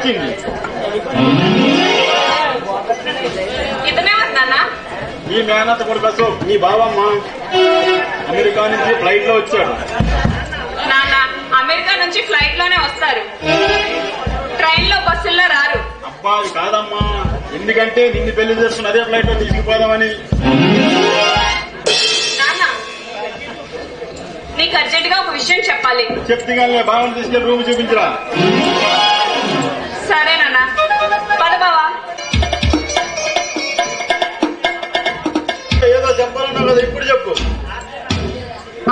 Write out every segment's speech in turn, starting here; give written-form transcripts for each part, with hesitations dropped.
వచ్చింది. ఇతనే వస్తానా? ఈ మేనత్త కొడుకు అశోక్, నీ బావమ్మ. అమెరికా నుంచి ఫ్లైట్ లో వచ్చాడు. నాన్న అమెరికా నుంచి ఫ్లైట్ లోనే వస్తారు, ట్రైన్ లో బస్సుల్లో రారు. అబ్బా అది కాదమ్మా, ఎందుకంటే నిన్ను పెళ్లి చేసుకుని అదే ఫ్లైట్ లో తీసుకుపోదామని. నాన్న నీకు అర్జెంట్ గా ఒక విషయం చెప్పాలి. చెప్తే కానీ బావని తీసుకెళ్ళి రూమ్ చూపించరా. సరే నాన్న, పద బావా. ఏదో చెప్పాలన్నావు కదా, ఇప్పుడు చెప్పు.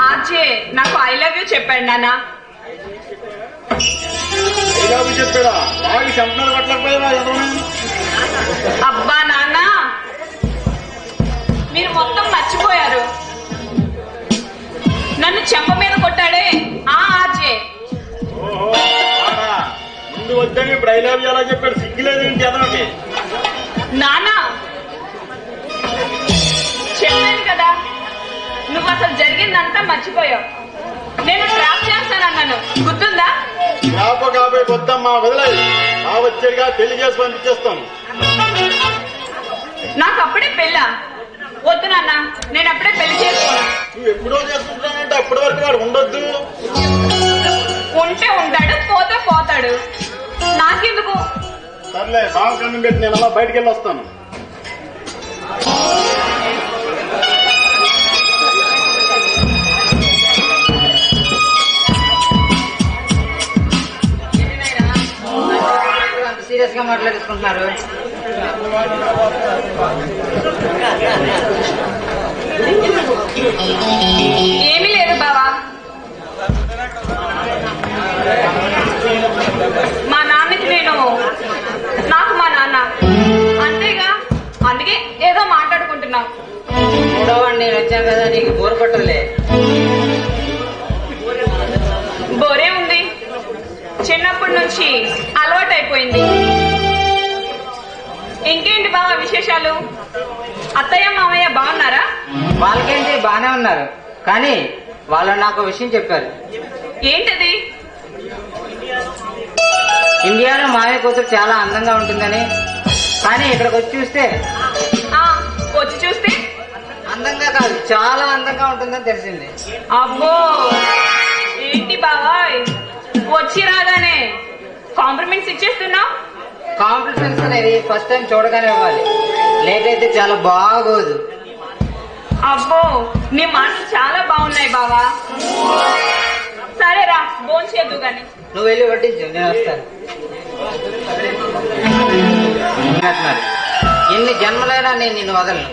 ఆర్జే నాకు ఐ లవ్ యూ చెప్పాడు నాన్న. ఇలాగ చెప్పాడా? బాగా చంపనాలు పట్టలేకపోయావా? అబ్బా నాన్న మీరు మొత్తం మర్చిపోయారు. నన్ను చెంప మీద కొట్టాడే ఆ ఆర్జే. ఓహో ఆడా, ముందు వద్దని ఇప్పుడు ఐ లవ్ యూ అలా చెప్పాడు. సిగ్గులేదేంటి అతనికి? నాన్న చెప్పాను కదా, నువ్వు అసలు జరిగిందంతా మర్చిపోయావు. నేను ట్రాప్ చేస్తానన్నాను, గుర్తుందా? కాబట్టి వద్దమ్మా, వదిలేదు. ఆ వచ్చేగా పెళ్లి చేసి పంపించేస్తాను. నాకు అప్పుడే పెళ్ళా? వద్దు నాన్న, నేను అప్పుడే పెళ్లి చేసుకోను. నువ్వు ఎప్పుడో చేసుకుంటానంటే అప్పటి వరకు వాడు ఉండొద్దు. ఉంటే ఉంటాడు, పోతే పోతాడు, నాకెందుకు? సర్లే, బాగా కన్నం పెట్టి నేను అలా బయటికి వెళ్ళి వస్తాను. సీరియస్ గా మాట్లాడుకుంటున్నారు. ఏమీ లేదు బావా, మా నాన్నకి నాకు మా నాన్న అంతేగా, అందుకే ఏదో మాట్లాడుకుంటున్నాం. మూడోవాడిని నేను వచ్చాను కదా, నీకు బోర్ కొట్టదులే. బోరే ఉంది, చిన్నప్పటి నుంచి అలవాటు అయిపోయింది. ఇంకేంటి బావ విశేషాలు? అత్తయ్య మామయ్య బాగున్నారా? వాళ్ళకేంటి బానే ఉన్నారు, కానీ వాళ్ళు నాకు విషయం చెప్పారు. ఏంటది? ఇండియాలో మామయ్య కూతురు చాలా అందంగా ఉంటుందని, కానీ ఇక్కడికి వచ్చి చూస్తే వచ్చి చూస్తే అందంగా కాదు, చాలా అందంగా ఉంటుందని తెలిసింది. అబ్బో ఏంటి బావా, వచ్చి రాగానే కాంప్లిమెంట్స్ ఇచ్చేస్తున్నావు? కాంప్లిమెంట్స్ అనేది ఫస్ట్ టైం చూడగానే ఇవ్వాలి, లేట్ అయితే చాలా బాగోదు. అబ్బో నీ మాటలు చాలా బాగున్నాయి బావా. సరేరా, భోంచేద్దు గాని. నువ్వు వెళ్ళి వడ్డించు, నేను వస్తాను. ఎన్ని జన్మలైనా నేను నిన్ను వదలను.